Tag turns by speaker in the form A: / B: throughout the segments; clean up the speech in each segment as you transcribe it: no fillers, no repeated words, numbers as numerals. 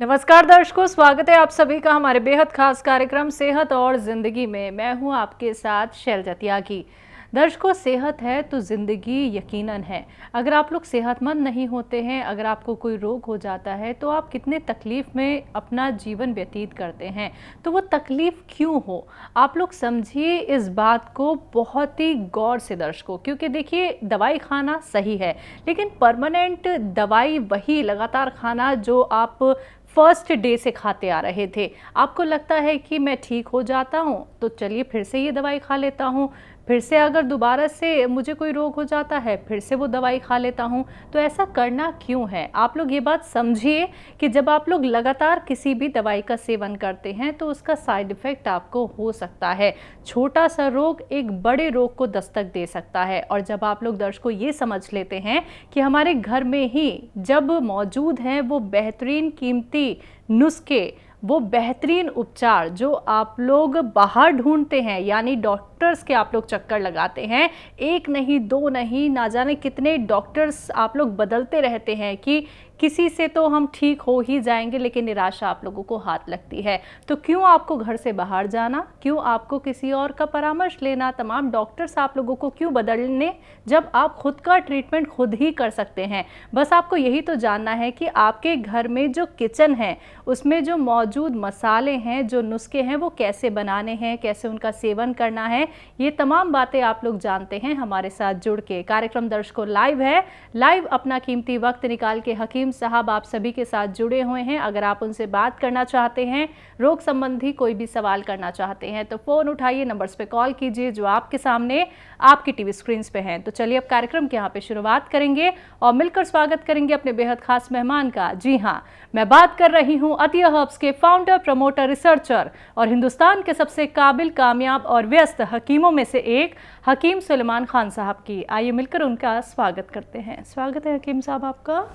A: नमस्कार दर्शकों, स्वागत है आप सभी का हमारे बेहद खास कार्यक्रम सेहत और ज़िंदगी में। मैं हूं आपके साथ शैलजा त्यागी। दर्शकों, सेहत है तो ज़िंदगी यकीनन है। अगर आप लोग सेहतमंद नहीं होते हैं, अगर आपको कोई रोग हो जाता है तो आप कितने तकलीफ़ में अपना जीवन व्यतीत करते हैं। तो वो तकलीफ़ क्यों हो, आप लोग समझिए इस बात को बहुत ही गौर से दर्शकों, क्योंकि देखिए दवाई खाना सही है, लेकिन परमानेंट दवाई वही लगातार खाना जो आप फर्स्ट डे से खाते आ रहे थे। आपको लगता है कि मैं ठीक हो जाता हूँ तो चलिए फिर से ये दवाई खा लेता हूँ, फिर से अगर दोबारा से मुझे कोई रोग हो जाता है फिर से वो दवाई खा लेता हूँ। तो ऐसा करना क्यों है? आप लोग ये बात समझिए कि जब आप लोग लगातार किसी भी दवाई का सेवन करते हैं तो उसका साइड इफ़ेक्ट आपको हो सकता है। छोटा सा रोग एक बड़े रोग को दस्तक दे सकता है। और जब आप लोग दर्शकों ये समझ लेते हैं कि हमारे घर में ही जब मौजूद हैं वो बेहतरीन कीमती नुस्खे, वो बेहतरीन उपचार जो आप लोग बाहर ढूंढते हैं, यानी डॉक्टर्स के आप लोग चक्कर लगाते हैं, एक नहीं दो नहीं, ना जाने कितने डॉक्टर्स आप लोग बदलते रहते हैं कि किसी से तो हम ठीक हो ही जाएंगे, लेकिन निराशा आप लोगों को हाथ लगती है। तो क्यों आपको घर से बाहर जाना, क्यों आपको किसी और का परामर्श लेना, तमाम डॉक्टर्स आप लोगों को क्यों बदलने, जब आप खुद का ट्रीटमेंट खुद ही कर सकते हैं। बस आपको यही तो जानना है कि आपके घर में जो किचन है उसमें जो मौजूद मसाले हैं, जो नुस्खे हैं, वो कैसे बनाने हैं, कैसे उनका सेवन करना है, ये तमाम बातें आप लोग जानते हैं हमारे साथ जुड़ के। कार्यक्रम दर्शकों लाइव है, लाइव अपना कीमती वक्त निकाल के हकीम साहब आप सभी के साथ जुड़े हुए हैं। अगर आप उनसे बात करना चाहते हैं, रोग संबंधी कोई भी सवाल करना चाहते हैं तो फ़ोन उठाइए, नंबर्स पे कॉल कीजिए जो आपके सामने आपकी टीवी स्क्रीन पे हैं। तो चलिए अब कार्यक्रम के यहाँ पे शुरुआत करेंगे और मिलकर स्वागत करेंगे अपने बेहद खास मेहमान का। जी हाँ, मैं बात कर रही हूँ अतिया हर्ब्स के फाउंडर, प्रमोटर, रिसर्चर और हिंदुस्तान के सबसे काबिल, कामयाब और व्यस्त हकीमों में से एक हकीम सुलेमान खान साहब की। आइए मिलकर उनका स्वागत करते हैं। स्वागत है हकीम साहब आपका।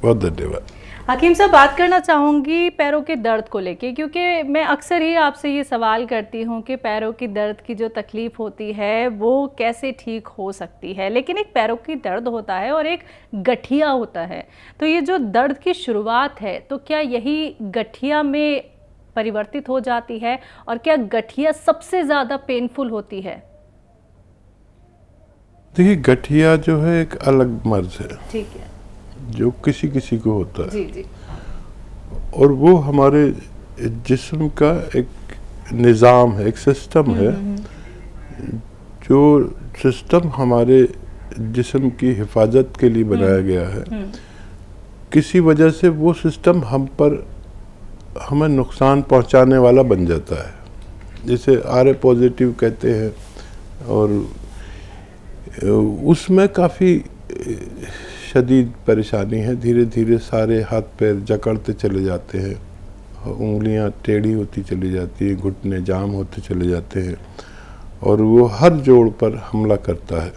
B: बहुत धन्यवाद।
A: हकीम साहब, बात करना चाहूँगी पैरों के दर्द को लेके, क्योंकि मैं अक्सर ही आपसे ये सवाल करती हूँ कि पैरों की दर्द की जो तकलीफ़ होती है वो कैसे ठीक हो सकती है। लेकिन एक पैरों की दर्द होता है और एक गठिया होता है। तो ये जो दर्द की शुरुआत है तो क्या यही गठिया में परिवर्तित हो जाती है, और क्या गठिया सबसे ज़्यादा पेनफुल होती है?
B: देखिए, गठिया जो है एक अलग मर्ज है,
A: ठीक है,
B: जो किसी किसी को होता है।
A: जी जी।
B: और वो हमारे जिस्म का एक निज़ाम है, एक सिस्टम है, जो सिस्टम हमारे जिस्म की हिफाजत के लिए बनाया गया है। किसी वजह से वो सिस्टम हमें नुकसान पहुंचाने वाला बन जाता है, जिसे आर पॉजिटिव कहते हैं। और उसमें काफ़ी शदीद परेशानी है। धीरे धीरे सारे हाथ पैर जकड़ते चले जाते हैं, उंगलियां टेढ़ी होती चली जाती हैं, घुटने जाम होते चले जाते हैं, और वो हर जोड़ पर हमला करता है।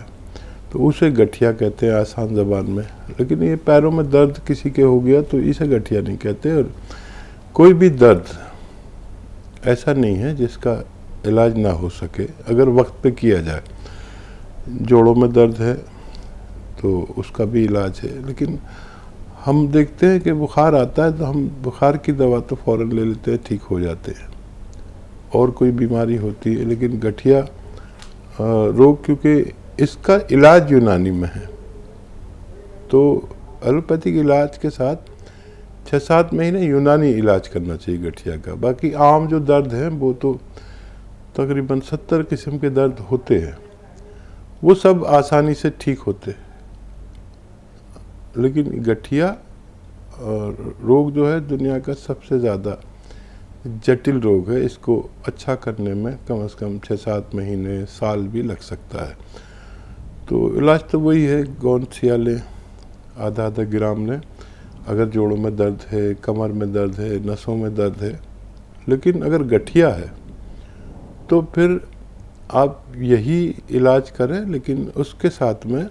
B: तो उसे गठिया कहते हैं आसान ज़बान में। लेकिन ये पैरों में दर्द किसी के हो गया तो इसे गठिया नहीं कहते। और कोई भी दर्द ऐसा नहीं है जिसका इलाज ना हो सके अगर वक्त पे किया जाए। जोड़ों में दर्द है तो उसका भी इलाज है, लेकिन हम देखते हैं कि बुखार आता है तो हम बुखार की दवा तो फ़ौरन ले लेते हैं, ठीक हो जाते हैं। और कोई बीमारी होती है, लेकिन गठिया रोग, क्योंकि इसका इलाज यूनानी में है, तो एलोपैथिक इलाज के साथ 6-7 महीने यूनानी इलाज करना चाहिए गठिया का। बाकी आम जो दर्द हैं वो तो तकरीबन 70 किस्म के दर्द होते हैं, वो सब आसानी से ठीक होते हैं। लेकिन गठिया रोग जो है दुनिया का सबसे ज़्यादा जटिल रोग है। इसको अच्छा करने में कम से कम 6-7 महीने, साल भी लग सकता है। तो इलाज तो वही है, गोंद सियालें आधा ग्राम लें अगर जोड़ों में दर्द है, कमर में दर्द है, नसों में दर्द है। लेकिन अगर गठिया है तो फिर आप यही इलाज करें, लेकिन उसके साथ में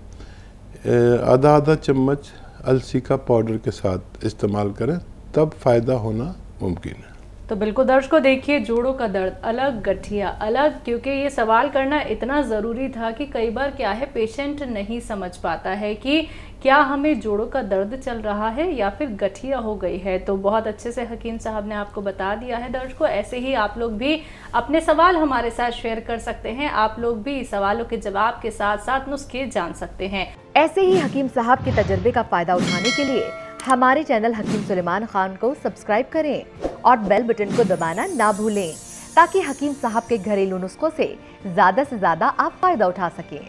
B: आधा चम्मच अलसी का पाउडर के साथ इस्तेमाल करें, तब फ़ायदा होना मुमकिन है।
A: तो बिल्कुल दर्शकों, देखिए जोड़ों का दर्द अलग, गठिया अलग, क्योंकि ये सवाल करना इतना ज़रूरी था कि कई बार क्या है, पेशेंट नहीं समझ पाता है कि क्या हमें जोड़ों का दर्द चल रहा है या फिर गठिया हो गई है। तो बहुत अच्छे से हकीम साहब ने आपको बता दिया है। दर्शकों, ऐसे ही आप लोग भी अपने सवाल हमारे साथ शेयर कर सकते हैं। आप लोग भी सवालों के जवाब के साथ साथ नुस्खे जान सकते हैं।
C: ऐसे ही हकीम साहब के तजर्बे का फायदा उठाने के लिए हमारे चैनल हकीम सुलेमान खान को सब्सक्राइब करें और बेल बटन को दबाना ना भूलें, ताकि हकीम साहब के घरेलू नुस्खों से ज्यादा आप फायदा उठा सकें।